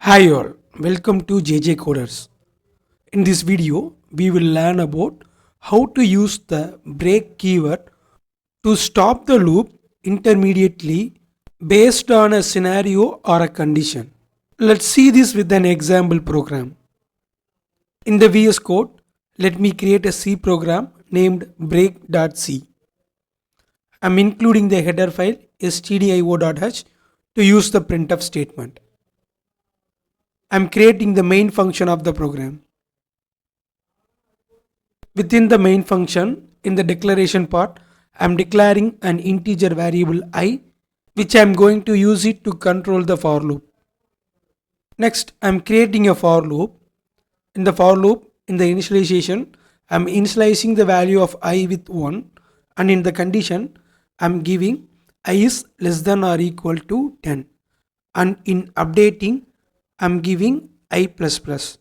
Hi all, welcome to JJ Coders. In this video, we will learn about how to use the break keyword to stop the loop intermediately based on a scenario or a condition. Let's see this with an example program. In the VS Code, let me create a C program named break.c. I'm including the header file stdio.h to use the printf statement. I'm creating the main function of the program. Within the main function, in the declaration part, I'm declaring an integer variable I, which I'm going to use it to control the for loop. Next, I'm creating a for loop. In the for loop, in the initialization, I'm initializing the value of I with 1, and in the condition, I'm giving I is less than or equal to 10, and in updating, I'm giving I plus plus.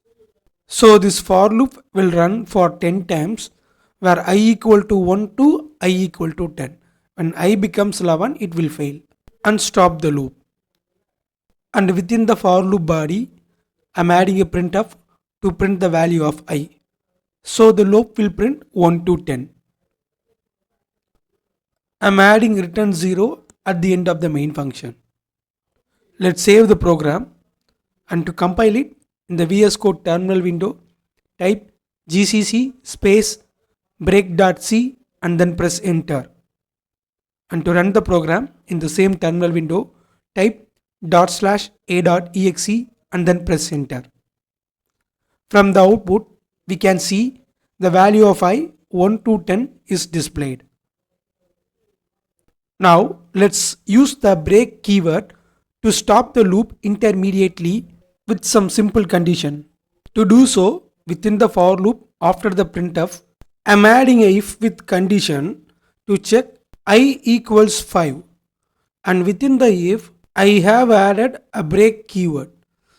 So this for loop will run for 10 times where I equal to 1 to I equal to 10. When I becomes 11, it will fail and stop the loop. And within the for loop body, I'm adding a printf to print the value of I. So the loop will print 1 to 10. I'm adding return 0 at the end of the main function. Let's save the program, and to compile it, in the VS Code terminal window, type gcc space break.c and then press enter. And to run the program, in the same terminal window, type /a.exe and then press enter. From the output, we can see the value of I 1 to 10 is displayed. Now let's use the break keyword to stop the loop intermediately with some simple condition. To do so, within the for loop after the printf, I'm adding a if with condition to check I equals 5, and within the if I have added a break keyword.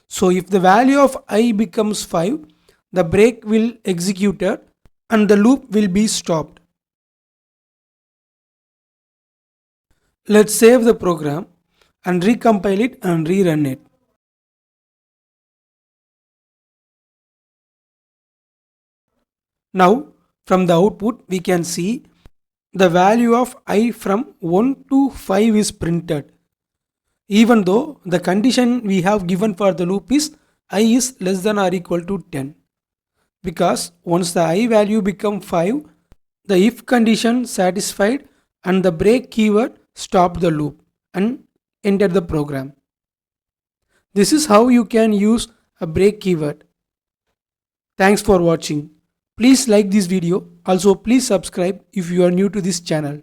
So if the value of I becomes 5, the break will executed and the loop will be stopped. Let's save the program and recompile it and rerun it. Now from the output we can see the value of I from 1 to 5 is printed, even though the condition we have given for the loop is I is less than or equal to 10. Because once the I value become 5, the if condition satisfied and the break keyword stopped the loop and entered the program. This is how you can use a break keyword. Thanks for watching. Please like this video. Also please subscribe if you are new to this channel.